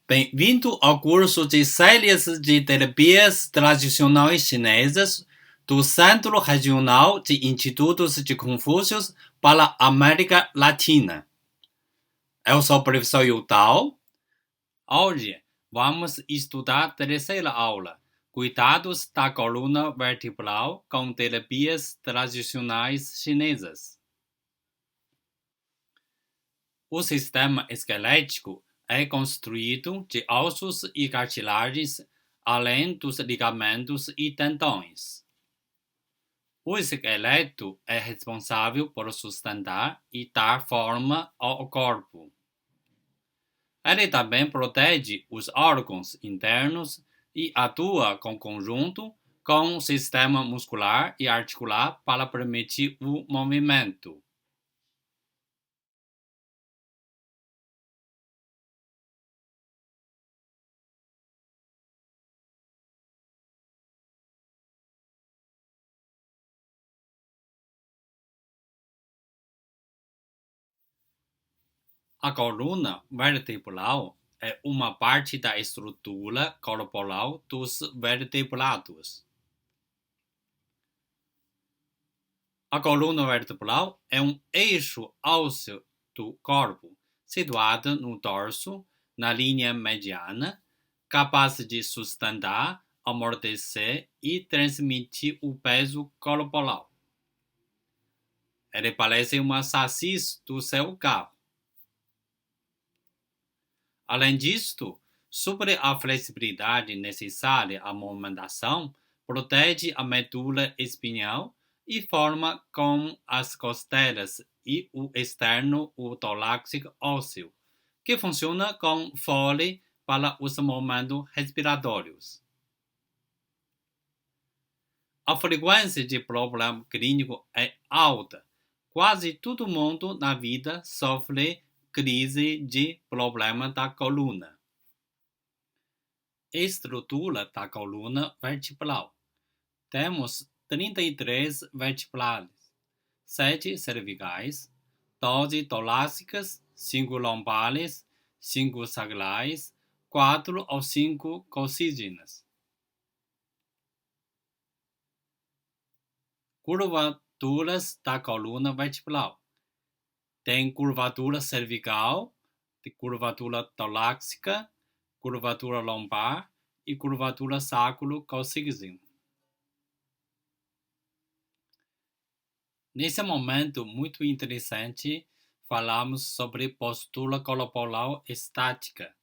Bem-vindo ao curso de Séries de Terapias Tradicionais Chinesas do Centro Regional de Institutos de Confúcio para a América Latina. Eu sou o professor Yu Tao. Hoje vamos estudar a terceira aula, Cuidados da coluna vertebral com terapias tradicionais chinesas. O sistema esquelético é construído de ossos e cartilagens, além dos ligamentos e tendões. O esqueleto é responsável por sustentar e dar forma ao corpo. Ele também protege os órgãos internos e atua em conjunto com o sistema muscular e articular para permitir o movimento. A coluna vertebral é uma parte da estrutura corporal dos vertebrados. A coluna vertebral é um eixo ósseo do corpo, situado no dorso, na linha mediana, capaz de sustentar, amortecer e transmitir o peso corporal. Ele parece uma chassi do seu carro. Além disto, supre a flexibilidade necessária à movimentação, protege a medula espinhal e forma com as costelas e o externo o tórax ósseo, que funciona como fole para os movimentos respiratórios. A frequência de problema clínico é alta. Quase todo mundo na vida sofre crise de problema da coluna. Estrutura da coluna vertebral. Temos 33 vertebrais, 7 cervicais, 12 torácicas, 5 lombares, 5 sacrais, 4 ou 5 coxígenas. Curvaturas da coluna vertebral. Tem curvatura cervical, curvatura torácica, curvatura lombar e curvatura sacro-coxígena. Nesse momento muito interessante, falamos sobre postura corporal estática.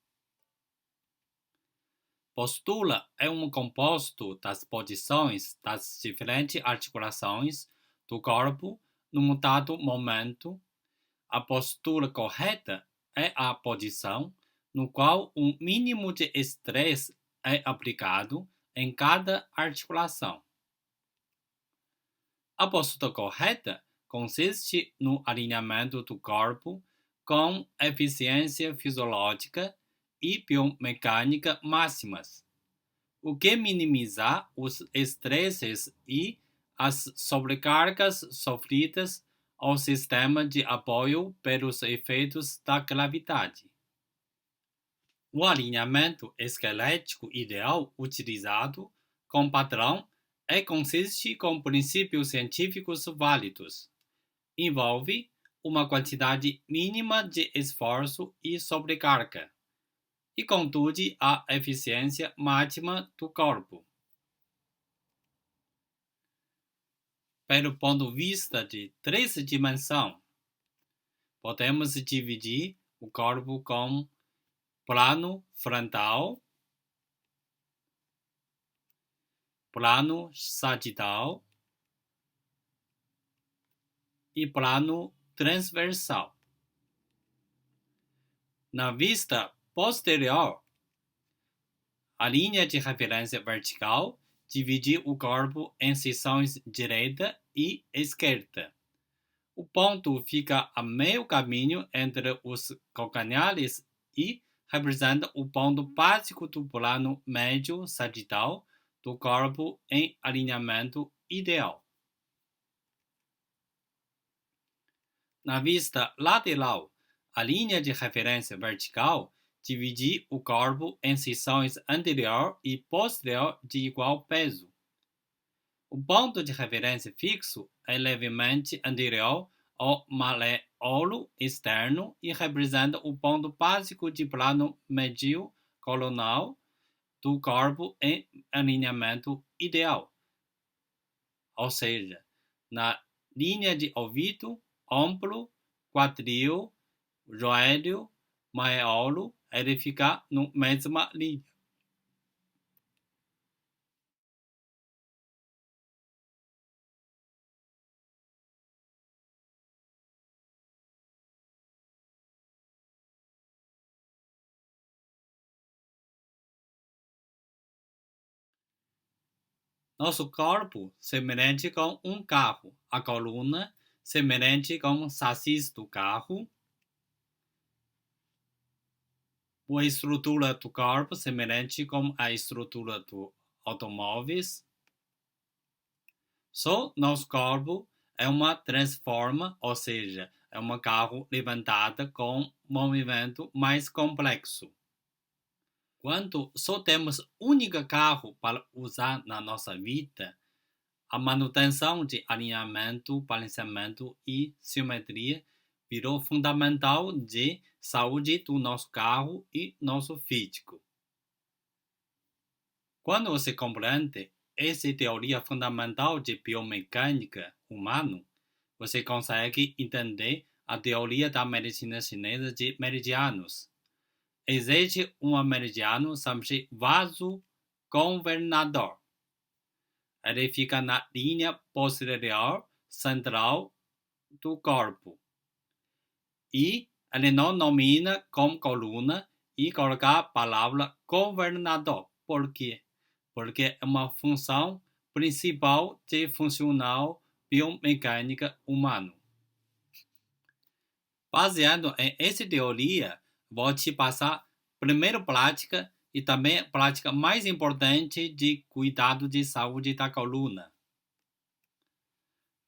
Postura é um composto das posições das diferentes articulações do corpo num dado momento. A postura correta é a posição no qual um mínimo de estresse é aplicado em cada articulação. A postura correta consiste no alinhamento do corpo com eficiência fisiológica e biomecânica máximas, o que minimiza os estresses e as sobrecargas sofridas ao sistema de apoio pelos efeitos da gravidade. O alinhamento esquelético ideal utilizado como padrão consiste com princípios científicos válidos. Envolve uma quantidade mínima de esforço e sobrecarga e conduz à eficiência máxima do corpo. Pelo ponto de vista de três dimensões, podemos dividir o corpo com plano frontal, plano sagital e plano transversal. Na vista posterior, a linha de referência vertical divide o corpo em seções direita e esquerda. O ponto fica a meio caminho entre os calcanhares e representa o ponto básico do plano médio sagital do corpo em alinhamento ideal. Na vista lateral, a linha de referência vertical dividir o corpo em seções anterior e posterior de igual peso. O ponto de referência fixo é levemente anterior ao maleolo externo e representa o ponto básico de plano médio colunal do corpo em alinhamento ideal, ou seja, na linha de ouvido, ombro, quadril, joelho, maiolo, ele fica na mesma linha. Nosso corpo, semelhante com um carro, a coluna, semelhante com o chassi do carro, a estrutura do corpo, semelhante com a estrutura do automóveis. Só nosso corpo é uma transforma, ou seja, é um carro levantado com movimento mais complexo. Quando só temos um único carro para usar na nossa vida, a manutenção de alinhamento, balanceamento e simetria virou fundamental de saúde do nosso carro e nosso físico. Quando você compreende essa teoria fundamental de biomecânica humana, você consegue entender a teoria da medicina chinesa de meridianos. Existe um meridiano chamado vaso governador. Ele fica na linha posterior central do corpo. E ele não nomina como coluna e coloca a palavra governador. Por quê? Porque é uma função principal de funcional biomecânica humana. Baseado em essa teoria, vou te passar a primeira prática e também a prática mais importante de cuidado de saúde da coluna.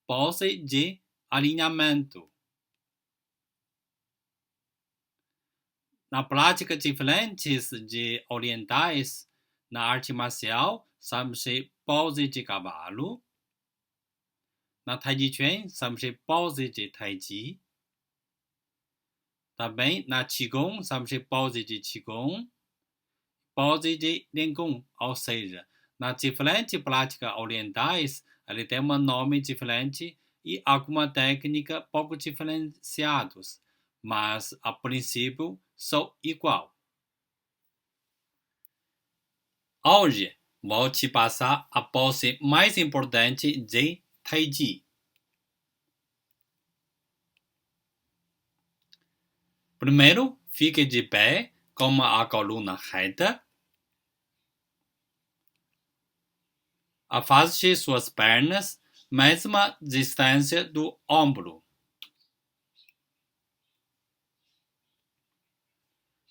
Pose de alinhamento. Na prática diferentes de orientais, na arte marcial, chama-se pose de cavalo. Na Tai Chi Chuan, chama-se pose de Tai Chi. Também na Qigong, chama-se pose de Qigong. Pose de Lingong, ou seja, nas diferentes práticas orientais, ele tem um nome diferente e alguma técnica pouco diferenciados, mas a princípio são igual. Hoje vou te passar a pose mais importante de Tai Chi. Primeiro, fique de pé com a coluna reta. Afaste suas pernas, mesma distância do ombro.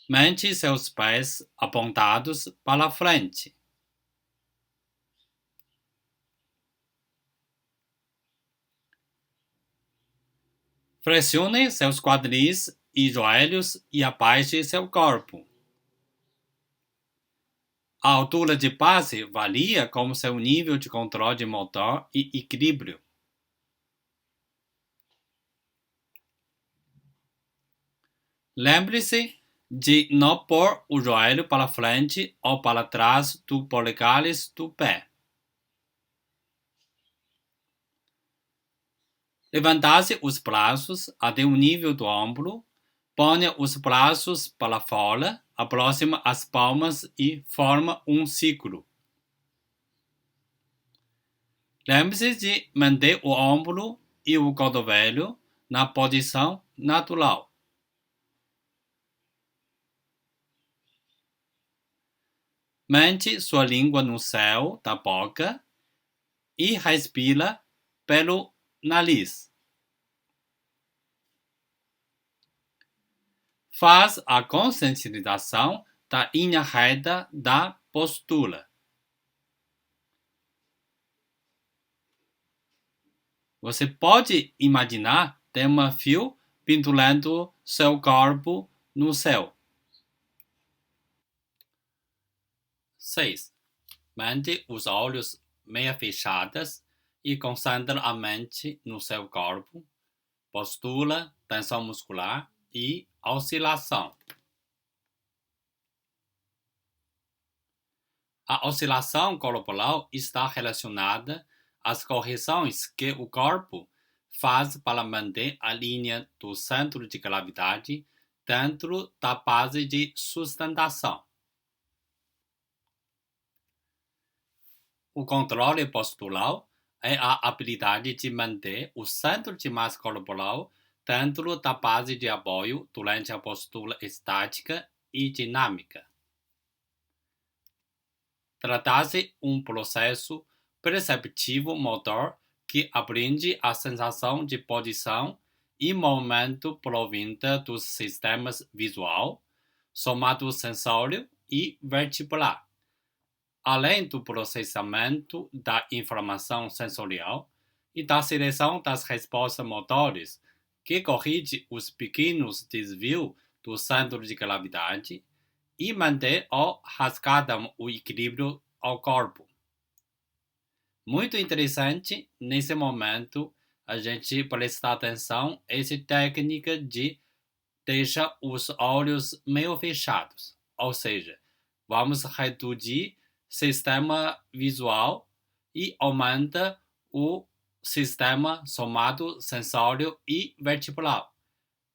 Mante seus pés apontados para frente. Flexione seus quadris e joelhos e abaixe seu corpo. A altura de base varia com seu nível de controle motor e equilíbrio. Lembre-se de não pôr o joelho para frente ou para trás dos polegares do pé. Levante os braços até o nível do ombro. Ponha os braços para fora, aproxima as palmas e forma um círculo. Lembre-se de manter o ombro e o cotovelo na posição natural. Mante sua língua no céu da boca e respira pelo nariz. Faz a conscientização da linha reta da postura. Você pode imaginar ter um fio pendurando seu corpo no céu. 6. Mantém os olhos meio fechados e concentra a mente no seu corpo, postura, tensão muscular e oscilação. A oscilação corporal está relacionada às correções que o corpo faz para manter a linha do centro de gravidade dentro da base de sustentação. O controle postural é a habilidade de manter o centro de massa corporal dentro da base de apoio durante a postura estática e dinâmica. Trata-se um processo perceptivo motor que apreende a sensação de posição e movimento provinda dos sistemas visual, somatosensório e vestibular, além do processamento da informação sensorial e da seleção das respostas motores, que corrige os pequenos desvios do centro de gravidade e mantém ou resgata o equilíbrio ao corpo. Muito interessante, nesse momento, a gente prestar atenção a essa técnica de deixar os olhos meio fechados, ou seja, vamos reduzir o sistema visual e aumenta o sistema somatosensório e vestibular.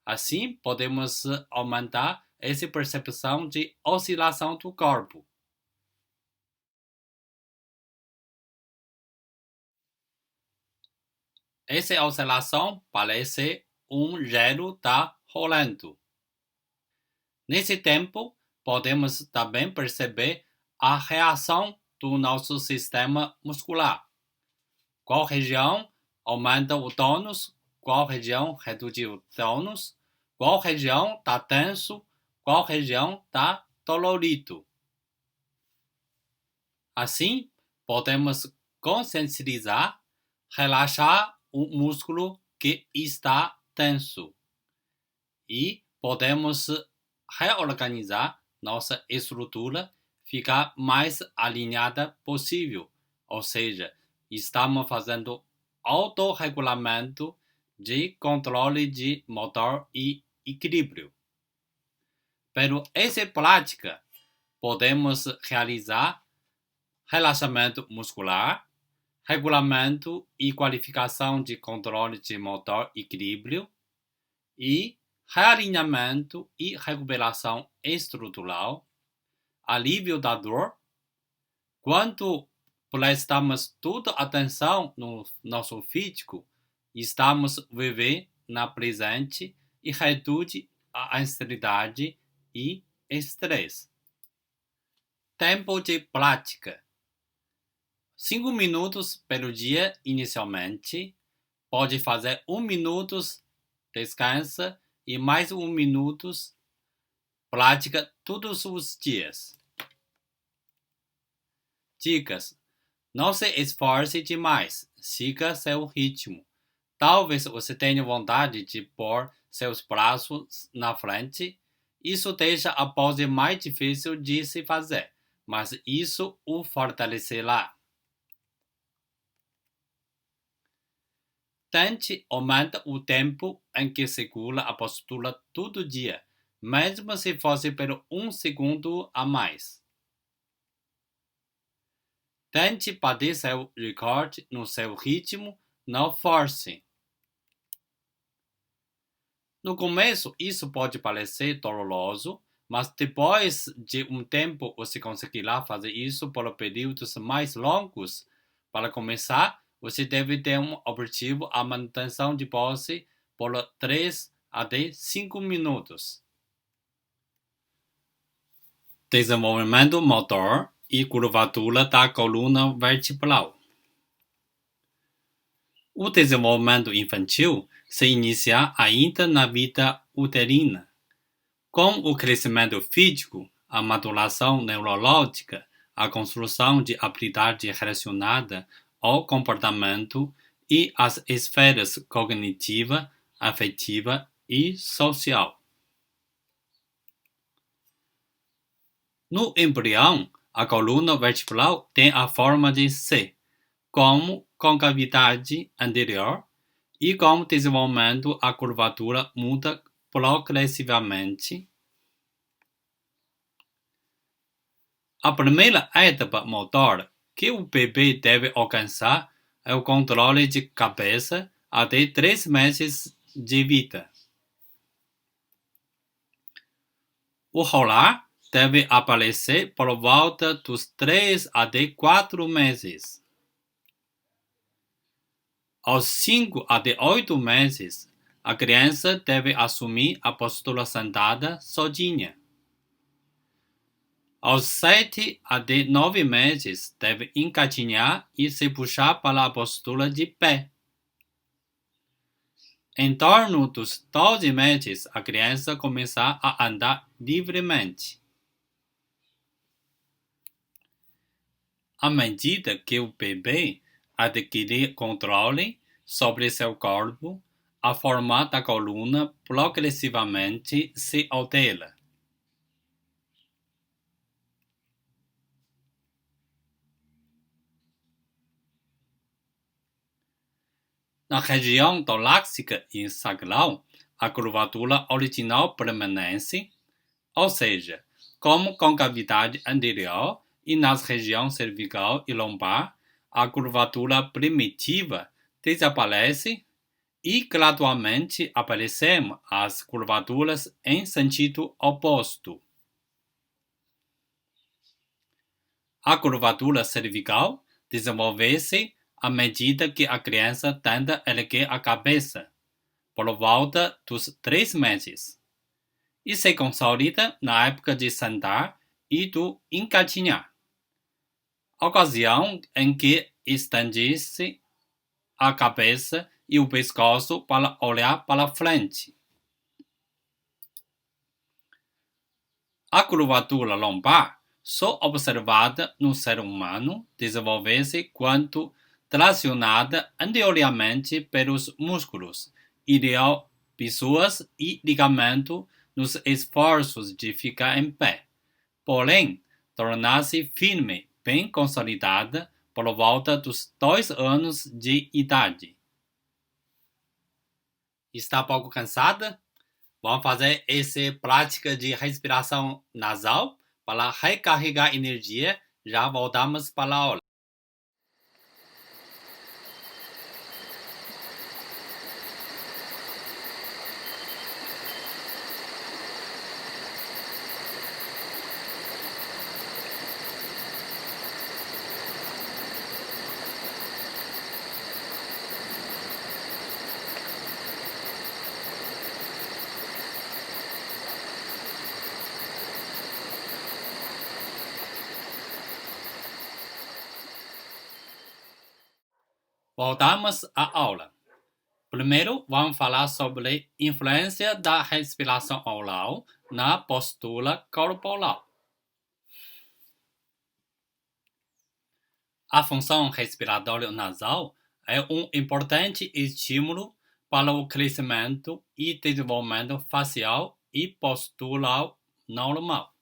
Assim, podemos aumentar essa percepção de oscilação do corpo. Essa oscilação parece um gelo está rolando. Nesse tempo, podemos também perceber a reação do nosso sistema muscular. Qual região aumenta o tônus, qual região reduz o tônus, qual região está tenso, qual região está dolorido. Assim, podemos conscientizar, relaxar o músculo que está tenso e podemos reorganizar nossa estrutura, ficar mais alinhada possível, ou seja, estamos fazendo autorregulamento de controle de motor e equilíbrio. Pelo essa prática, podemos realizar relaxamento muscular, regulamento e qualificação de controle de motor e equilíbrio e realinhamento e recuperação estrutural, alívio da dor. Quando prestamos toda atenção no nosso físico, estamos vivendo na presente e reduz a ansiedade e estresse. Tempo de prática: 5 minutos pelo dia inicialmente. Pode fazer 1 minuto, descansa e mais 1 minuto. Prática todos os dias. Dicas: não se esforce demais, siga seu ritmo. Talvez você tenha vontade de pôr seus braços na frente. Isso deixa a pose mais difícil de se fazer, mas isso o fortalecerá. Tente aumentar o tempo em que segura a postura todo dia, mesmo se fosse por 1 segundo a mais. Tente bater seu recorde no seu ritmo, não force. No começo, isso pode parecer doloroso, mas depois de um tempo você conseguirá fazer isso por períodos mais longos. Para começar, você deve ter um objetivo a manutenção de pose por 3 até 5 minutos. Desenvolvimento motor e curvatura da coluna vertebral. O desenvolvimento infantil se inicia ainda na vida uterina. Com o crescimento físico, a maturação neurológica, a construção de habilidade relacionada ao comportamento e as esferas cognitiva, afetiva e social. No embrião, A coluna vertebral tem a forma de C, como concavidade anterior, e com o desenvolvimento a curvatura muda progressivamente. A primeira etapa motor que o bebê deve alcançar é o controle de cabeça até 3 meses de vida. O rolar deve aparecer por volta dos 3 até 4 meses. Aos 5 até 8 meses, a criança deve assumir a postura sentada sozinha. Aos 7 até 9 meses, deve engatinhar e se puxar para a postura de pé. Em torno dos 12 meses, a criança começa a andar livremente. À medida que o bebê adquire controle sobre seu corpo, a forma da coluna progressivamente se altera. Na região torácica e sacral, a curvatura original permanece, ou seja, como concavidade anterior, e nas regiões cervical e lombar, a curvatura primitiva desaparece e gradualmente aparecem as curvaturas em sentido oposto. A curvatura cervical desenvolve-se à medida que a criança tenta erguer a cabeça, por volta dos 3 meses, e se consolida na época de sentar e do engatinhar, ocasião em que estende-se a cabeça e o pescoço para olhar para frente. A curvatura lombar, só observada no ser humano, desenvolve-se quando tracionada anteriormente pelos músculos ilioissuas e ligamento nos esforços de ficar em pé. Porém, torna-se firme, bem consolidada, por volta dos 2 anos de idade. Está pouco cansada? Vamos fazer essa prática de respiração nasal para recarregar energia. Já voltamos para a aula. Voltamos à aula. Primeiro, vamos falar sobre a influência da respiração oral na postura corporal. A função respiratória nasal é um importante estímulo para o crescimento e desenvolvimento facial e postural normal.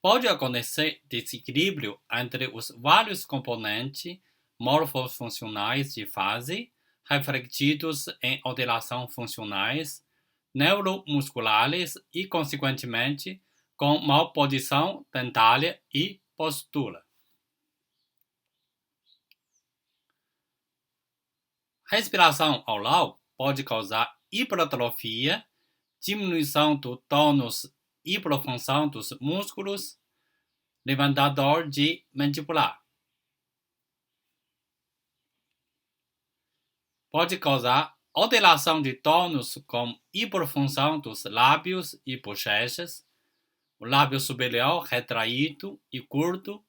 Pode acontecer desequilíbrio entre os vários componentes morfofuncionais de fase, refletidos em alterações funcionais, neuromusculares e, consequentemente, com malposição dentária e postura. Respiração oral pode causar hipertrofia, diminuição do tônus e hiperfunção dos músculos, levantador de mandibular. Pode causar alteração de tônus com hiperfunção dos lábios e bochechas, o lábio superior retraído e curto,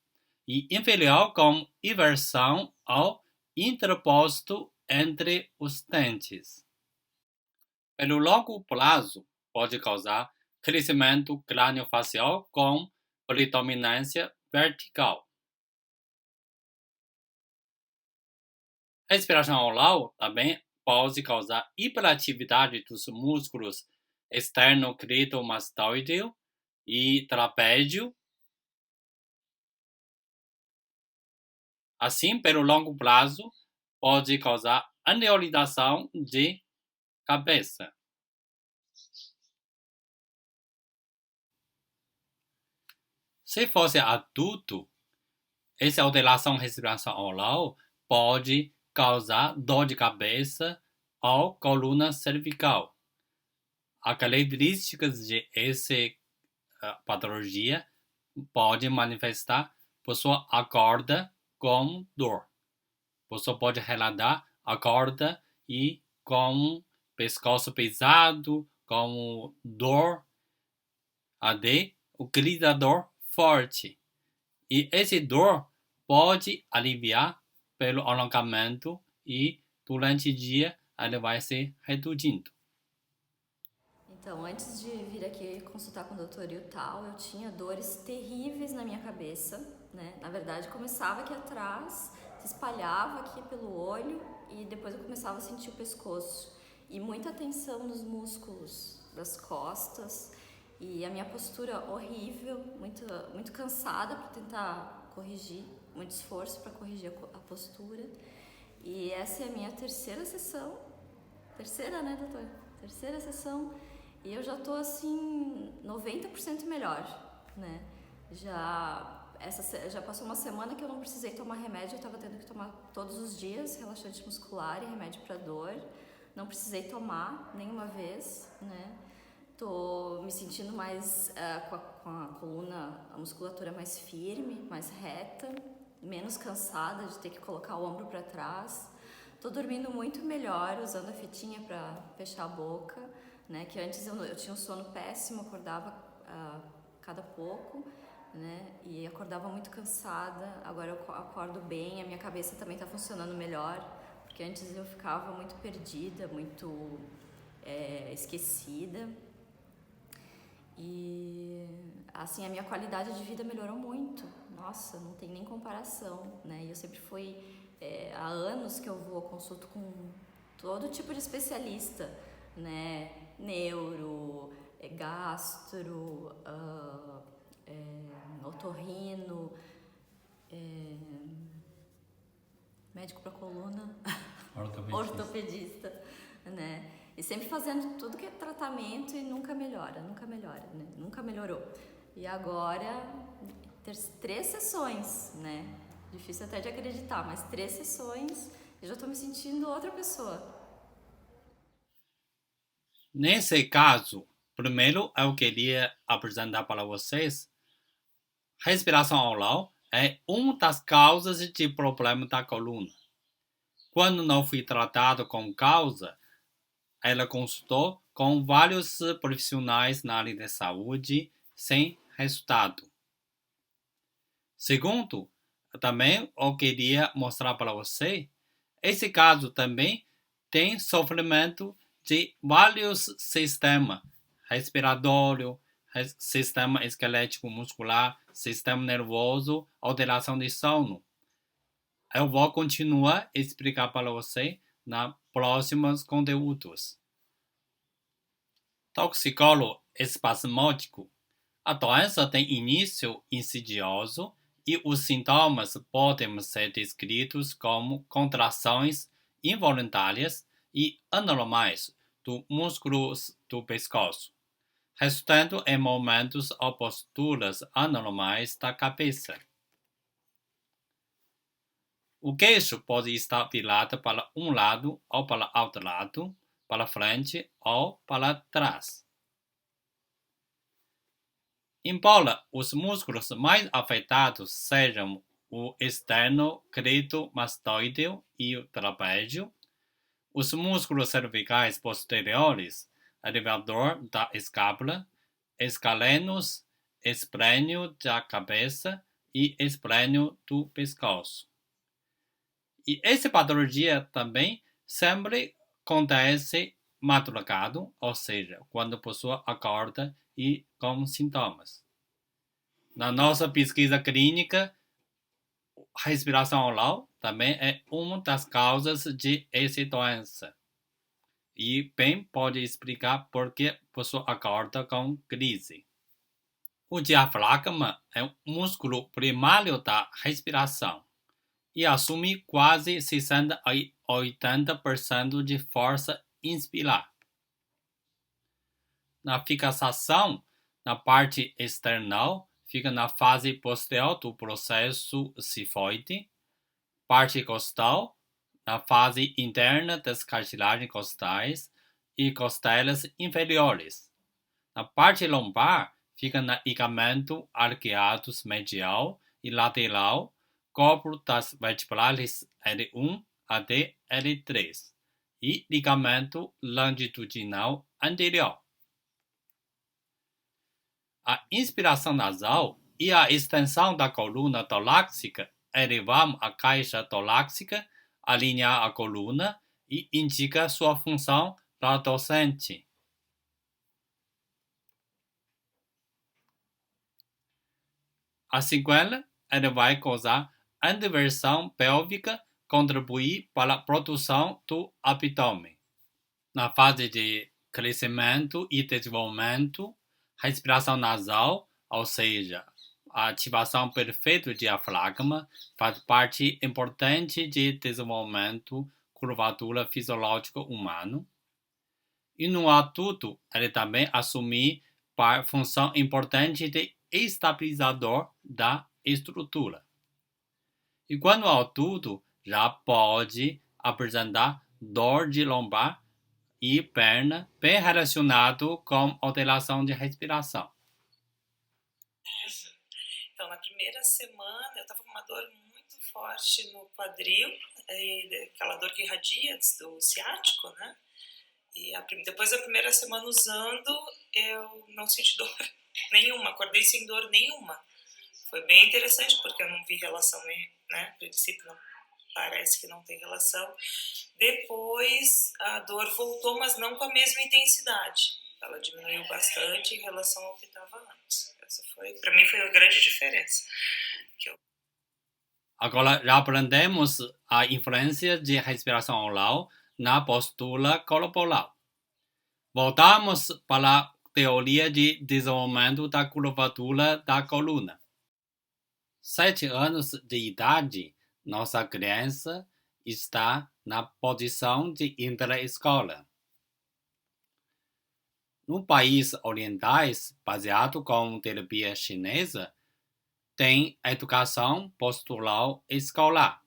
e inferior com inversão ou interposto entre os dentes. Pelo longo prazo, pode causar crescimento craniofacial com predominância vertical. Respiração oral também pode causar hiperatividade dos músculos externo-cleidomastoideo, e trapézio. Assim, pelo longo prazo, pode causar aneurisma de cabeça. Se fosse adulto, essa alteração respiracional pode causar dor de cabeça ou coluna cervical. As características de essa patologia podem manifestar, a pessoa acorda com dor. A pessoa pode relatar, acorda e com pescoço pesado, com dor, até o gritador forte. E esse dor pode aliviar pelo alongamento e durante o dia ele vai se reduzindo. Então, antes de vir aqui consultar com o doutor Yutal, eu tinha dores terríveis na minha cabeça, né? Na verdade, começava aqui atrás, se espalhava aqui pelo olho e depois eu começava a sentir o pescoço. E muita tensão nos músculos das costas e a minha postura horrível, muito cansada para tentar corrigir, muito esforço para corrigir a postura. E essa é a minha terceira sessão. Terceira, né, doutor? Terceira sessão. E eu já tô assim 90% melhor, né? Já passou uma semana que eu não precisei tomar remédio, eu tava tendo que tomar todos os dias relaxante muscular e remédio para dor. Não precisei tomar nenhuma vez, né? Tô me sentindo mais com a coluna, a musculatura mais firme, mais reta, menos cansada de ter que colocar o ombro para trás. Tô dormindo muito melhor usando a fitinha para fechar a boca, né? Que antes eu tinha um sono péssimo, acordava cada pouco, né? E acordava muito cansada. Agora eu acordo bem, a minha cabeça também tá funcionando melhor, porque antes eu ficava muito perdida, muito esquecida. E assim, a minha qualidade de vida melhorou muito. Nossa, não tem nem comparação, né? E eu sempre fui, há anos que eu vou, consulto com todo tipo de especialista, né? Neuro, gastro, otorrino, médico para coluna, ortopedista, né? E sempre fazendo tudo que é tratamento e nunca melhora, né? Nunca melhorou. E agora, 3 sessões, né? Difícil até de acreditar, mas 3 sessões e já tô me sentindo outra pessoa. Nesse caso, primeiro eu queria apresentar para vocês respiração oral é uma das causas de problema da coluna. Quando não foi tratado com causa, ela consultou com vários profissionais na área de saúde sem resultado. Segundo, também eu queria mostrar para você, esse caso também tem sofrimento de vários sistemas, respiratório, sistema esquelético muscular, sistema nervoso, alteração de sono. Eu vou continuar a explicar para você nos próximos conteúdos. Toxicolo espasmódico. A doença tem início insidioso e os sintomas podem ser descritos como contrações involuntárias e anormais dos músculos do pescoço, resultando em movimentos ou posturas anormais da cabeça. O queixo pode estar virado para um lado ou para outro lado, para frente ou para trás. Embora os músculos mais afetados sejam o esternocleidomastoideo e o trapézio, os músculos cervicais posteriores, elevador da escápula, escalenos, esplênio da cabeça e esplênio do pescoço. E essa patologia também sempre acontece madrugado, ou seja, quando a pessoa acorda e com sintomas. Na nossa pesquisa clínica, a respiração oral também é uma das causas de essa doença. E bem pode explicar por que a pessoa acorda com crise. O diafragma é um músculo primário da respiração e assume quase 60 a 80% de força inspirar. Na fixação, na parte external, fica na fase posterior do processo cifoide, parte costal, na fase interna das cartilagens costais e costelas inferiores. Na parte lombar, fica no ligamento arqueados medial e lateral, corpo das vertebrais L1 até L3 e ligamento longitudinal anterior. A inspiração nasal e a extensão da coluna torácica elevam a caixa torácica, alinhar a coluna e indica sua função docente. A sequela, ela vai causar anteversão pélvica, contribuir para a produção do abdômen. Na fase de crescimento e desenvolvimento, respiração nasal, ou seja, a ativação perfeita do diafragma, faz parte importante de desenvolvimento curvatura fisiológica humano. E no adulto, ele também assume a função importante de estabilizador da estrutura. E quando o adulto já pode apresentar dor de lombar e perna bem relacionado com alteração de respiração. Então, na primeira semana, eu estava com uma dor muito forte no quadril, aquela dor que irradia do ciático, né? E depois da primeira semana usando, eu não senti dor nenhuma, acordei sem dor nenhuma. Foi bem interessante, porque eu não vi relação, né? A princípio, não, parece que não tem relação. Depois, a dor voltou, mas não com a mesma intensidade. Ela diminuiu bastante em relação ao que estava antes. Essa para mim, foi a grande diferença. Agora, já aprendemos a influência de respiração oral na postura corporal. Voltamos para a teoria de desenvolvimento da curvatura da coluna. 7 anos de idade, nossa criança está na posição de intra-escola. No país orientais, baseado com terapia chinesa, tem educação postural escolar.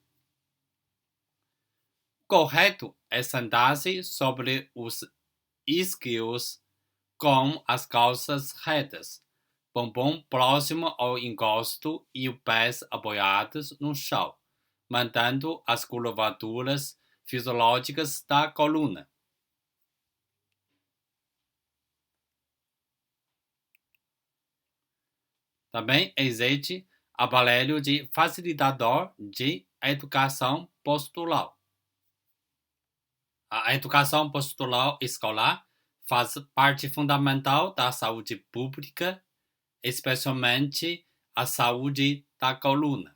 Correto é sentar-se sobre os isquios com as calças retas, bumbum próximo ao encosto e os pés apoiados no chão, mantendo as curvaturas fisiológicas da coluna. Também existe aparelho de facilitador de educação postural. A educação postural escolar faz parte fundamental da saúde pública, especialmente a saúde da coluna.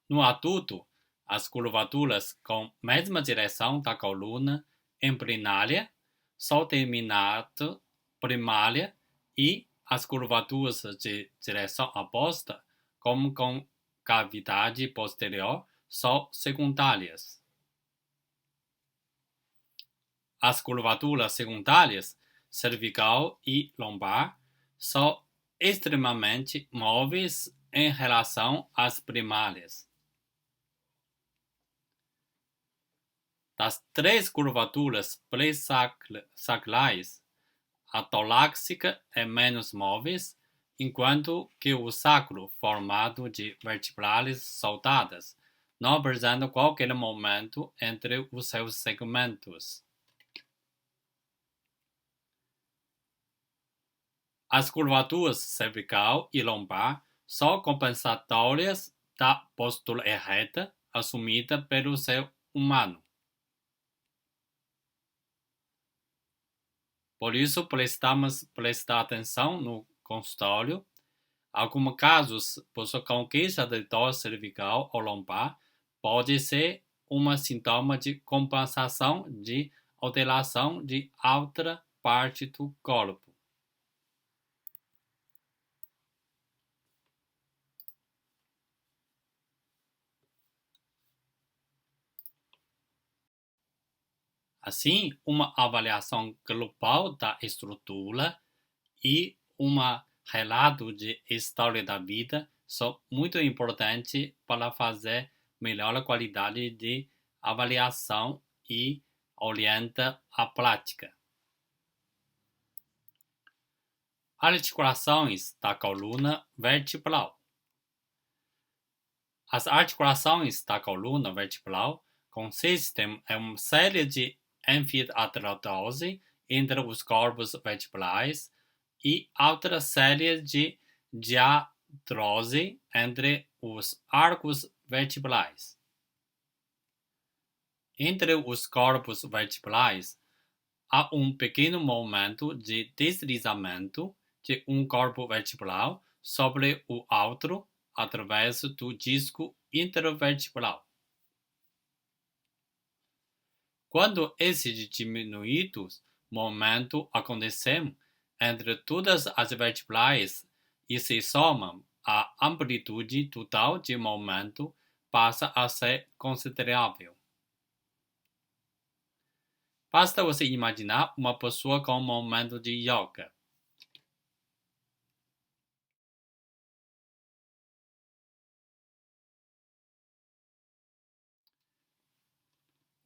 No adulto, as curvaturas com mesma direção da coluna embrionária, só terminado primária e as curvaturas de direção oposta, como com cavidade posterior, são secundárias. As curvaturas secundárias, cervical e lombar, são extremamente móveis em relação às primárias. Das 3 curvaturas pré-sacrais, a torácica é menos móvel, enquanto que o sacro, formado de vertebrais soltadas, não apresenta qualquer movimento entre os seus segmentos. As curvaturas cervical e lombar são compensatórias da postura erreta assumida pelo ser humano. Por isso, precisamos prestar atenção no consultório. Alguns casos, por sua conquista de dor cervical ou lombar, pode ser um sintoma de compensação de alteração de outra parte do corpo. Assim, uma avaliação global da estrutura e um relato de história da vida são muito importantes para fazer melhor qualidade de avaliação e orienta a prática. Articulações da coluna vertebral. As articulações da coluna vertebral consistem em uma série de anfiteatrose entre os corpos vertebrais e outra série de diatrose entre os arcos vertebrais. Entre os corpos vertebrais, há um pequeno momento de deslizamento de um corpo vertebral sobre o outro através do disco intervertebral. Quando esses diminuídos momentos acontecem entre todas as vertebrais e se somam, a amplitude total de momento passa a ser considerável. Basta você imaginar uma pessoa com um momento de yoga.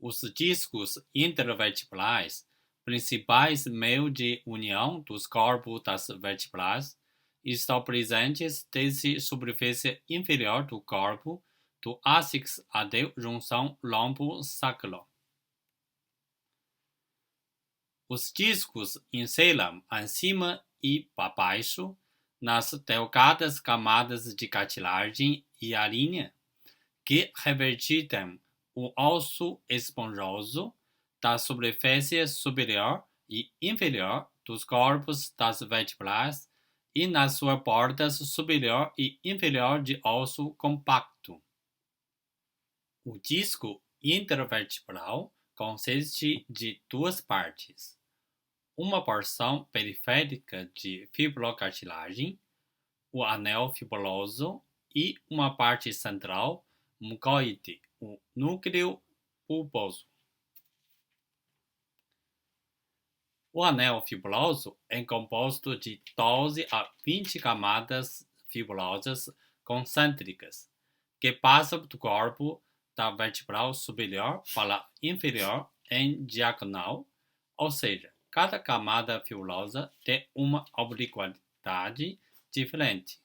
Os discos intervertebrais, principais meios de união dos corpos das vertebrais, estão presentes desde a superfície inferior do corpo, do áxis até a junção lombo-sacral. Os discos inseram acima e para baixo nas delgadas camadas de cartilagem e a linha, que revertem o osso esponjoso da superfície superior e inferior dos corpos das vertebrais e nas suas bordas superior e inferior de osso compacto. O disco intervertebral consiste de duas partes. Uma porção periférica de fibrocartilagem, o anel fibroso, e uma parte central, mucoide, o núcleo pulposo. O anel fibroso é composto de 12 a 20 camadas fibrosas concêntricas, que passam do corpo da vertebral superior para inferior em diagonal, ou seja, cada camada fibrosa tem uma obliquidade diferente.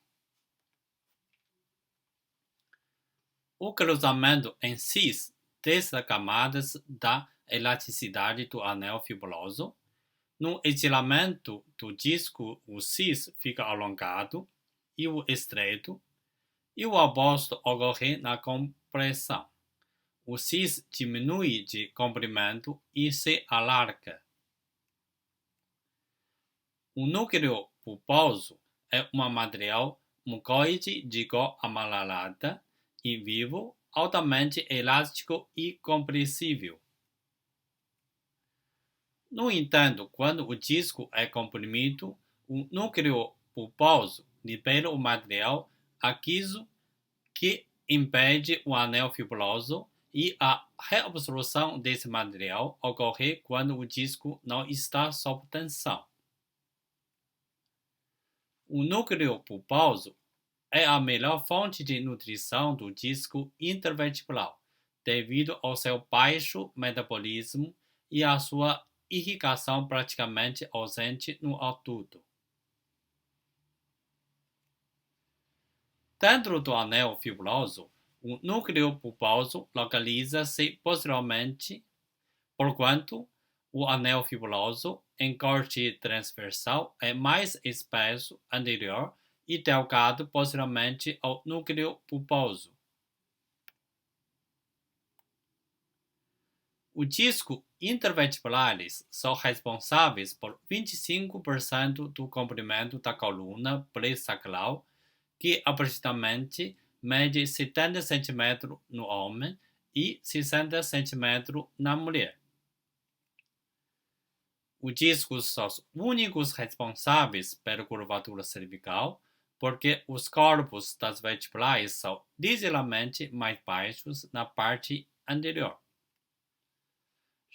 O cruzamento em cis dessas camadas dá elasticidade do anel fibroso. No estiramento do disco, o cis fica alongado e o estreito, e o oposto ocorre na compressão. O cis diminui de comprimento e se alarga. O núcleo pulposo é um material mucoide de cor amarelada e vivo, altamente elástico e compressível. No entanto, quando o disco é comprimido, o núcleo pulposo libera o material aquoso que impede o anel fibroso e a reabsorção desse material ocorre quando o disco não está sob tensão. O núcleo pulposo é a melhor fonte de nutrição do disco intervertebral, devido ao seu baixo metabolismo e à sua irrigação praticamente ausente no adulto. Dentro do anel fibroso, o núcleo pulposo localiza-se posteriormente, porquanto o anel fibroso em corte transversal é mais espesso anterior e delgado posteriormente ao núcleo pulposo. Os discos intervertebralis são responsáveis por 25% do comprimento da coluna pré-sacral, que aproximadamente mede 70 cm no homem e 60 cm na mulher. Os discos são os únicos responsáveis pela curvatura cervical, porque os corpos das vertebrais são ligeiramente mais baixos na parte anterior.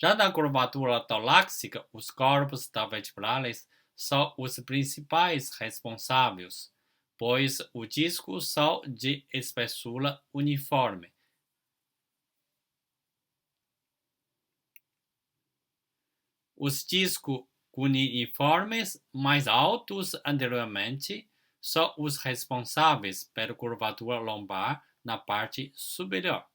Já na curvatura torácica, os corpos vertebrais são os principais responsáveis, pois os discos são de espessura uniforme. Os discos cuneiformes mais altos anteriormente são os responsáveis pela curvatura lombar na parte superior.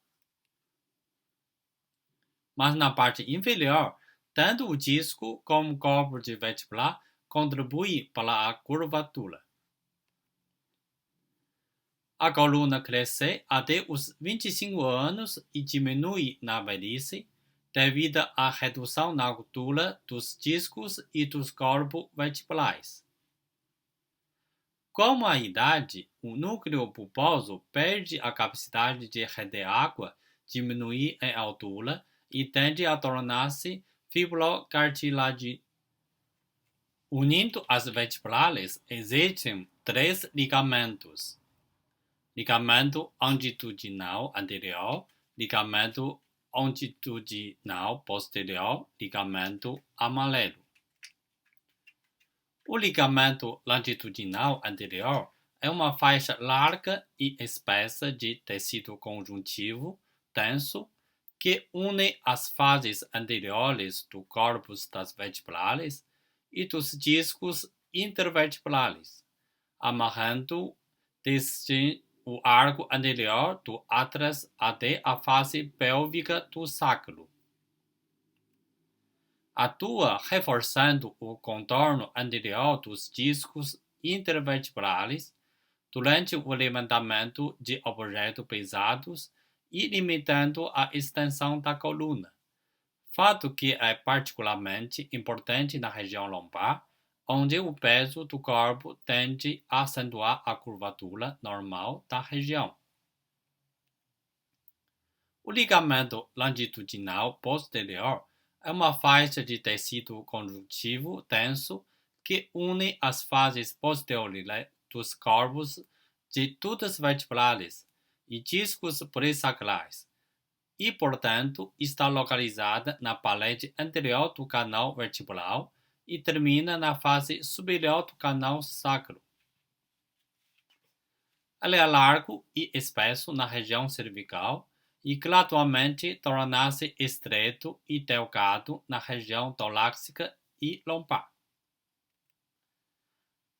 Mas na parte inferior, tanto o disco como o corpo vertebral contribuem para a curvatura. A coluna cresce até os 25 anos e diminui na velhice, devido à redução na altura dos discos e dos corpos vertebrais. Com a idade, o núcleo pulposo perde a capacidade de reter água, diminui em altura e tende a tornar-se fibrocartilaginoso. Unindo as vertebrais, existem 3 ligamentos: ligamento longitudinal anterior, ligamento longitudinal posterior, ligamento amarelo. O ligamento longitudinal anterior é uma faixa larga e espessa de tecido conjuntivo denso que une as fases anteriores do corpo das vertebrais e dos discos intervertebrais, amarrando desde o arco anterior do átras até a face pélvica do sacro. Atua reforçando o contorno anterior dos discos intervertebrais durante o levantamento de objetos pesados e limitando a extensão da coluna, fato que é particularmente importante na região lombar, onde o peso do corpo tende a acentuar a curvatura normal da região. O ligamento longitudinal posterior é uma faixa de tecido conjuntivo denso que une as fases posteriores dos corpos de todas as vertebrais e discos pré-sacrais e, portanto, está localizada na parede anterior do canal vertebral e termina na face superior do canal sacro. Ele é largo e espesso na região cervical e gradualmente torna-se estreito e delgado na região torácica e lombar.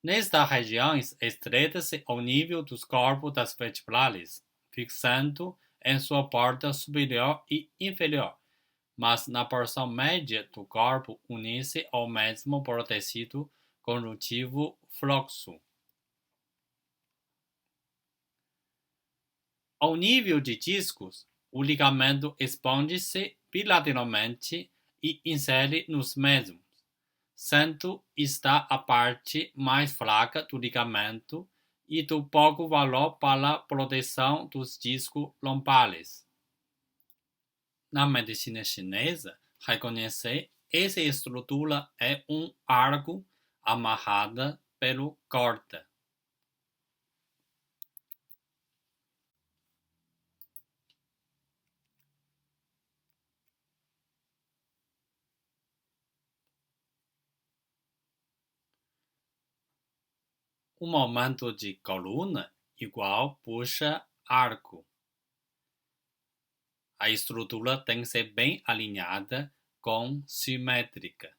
Nestas regiões estreita-se ao nível dos corpos das vertebrais, fixando em sua borda superior e inferior, mas na porção média do corpo une-se ao mesmo por tecido conjuntivo fluxo. Ao nível de discos, o ligamento expande-se bilateralmente e insere nos mesmos, sendo esta a parte mais fraca do ligamento e do pouco valor para a proteção dos discos lombares. Na medicina chinesa, reconhecer essa estrutura é um arco amarrada pelo corda. Um momento de coluna igual puxa arco. A estrutura tem que ser bem alinhada com simétrica.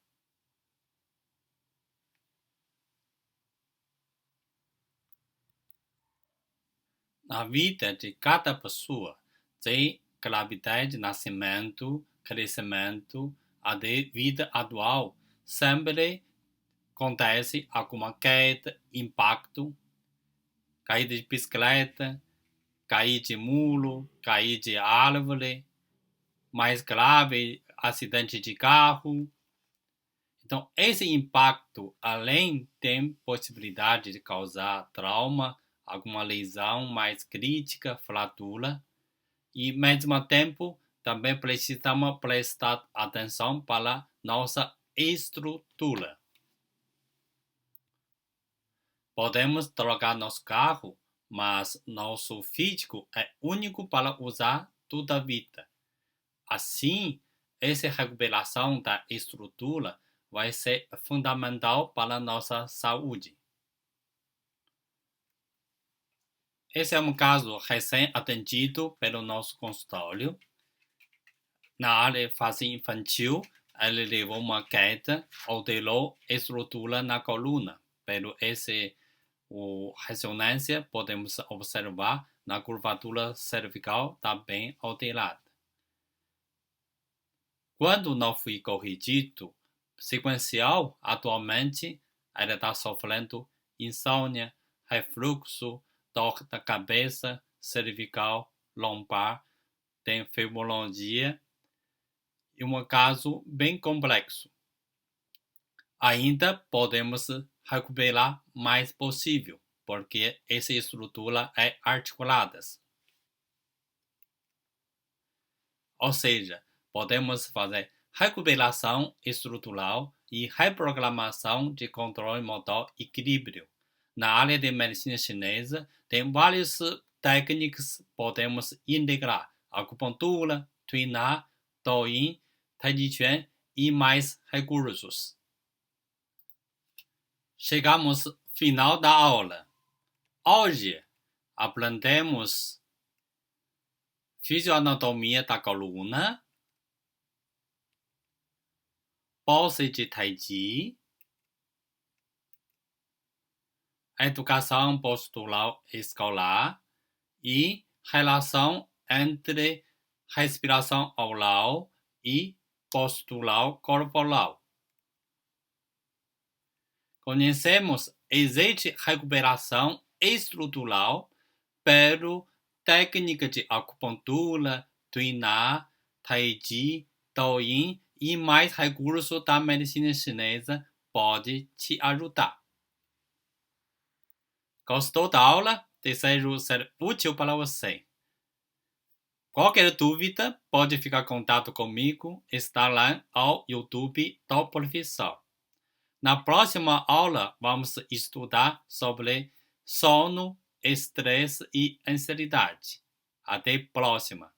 Na vida de cada pessoa, de gravidez, nascimento, crescimento, até vida atual, sempre acontece alguma queda, impacto, caída de bicicleta, cair de muro, cair de árvore, mais grave, acidente de carro. Então, esse impacto, além, tem possibilidade de causar trauma, alguma lesão mais crítica, fratura, e, ao mesmo tempo, também precisamos prestar atenção para nossa estrutura. Podemos trocar nosso carro, mas nosso físico é único para usar toda a vida. Assim, essa recuperação da estrutura vai ser fundamental para a nossa saúde. Esse é um caso recém-atendido pelo nosso consultório. Na área fase infantil, ele levou uma queda, alterou a estrutura na coluna. Pelo essa ressonância, podemos observar na curvatura cervical está bem alterada. Quando não foi corrigido, sequencial, atualmente, ela está sofrendo insônia, refluxo, dor da cabeça, cervical, lombar, tem fibromialgia, é um caso bem complexo. Ainda podemos recuperar mais possível, porque essa estrutura é articulada. Ou seja, podemos fazer recuperação estrutural e reprogramação de controle motor e equilíbrio. Na área de medicina chinesa, tem várias técnicas que podemos integrar: acupuntura, treinar, douyin, tai chi chuan e mais recursos. Chegamos ao final da aula. Hoje aprendemos fisioanatomia da coluna, pose de tai chi, educação postural escolar e relação entre respiração oral e postural corporal. Conhecemos existe recuperação estrutural pelo técnica de acupuntura, treinar, tai chi, douyin e mais recursos da medicina chinesa pode te ajudar. Gostou da aula? Desejo ser útil para você. Qualquer dúvida, pode ficar em contato comigo, está lá ao YouTube do professor. Na próxima aula, vamos estudar sobre sono, estresse e ansiedade. Até a próxima!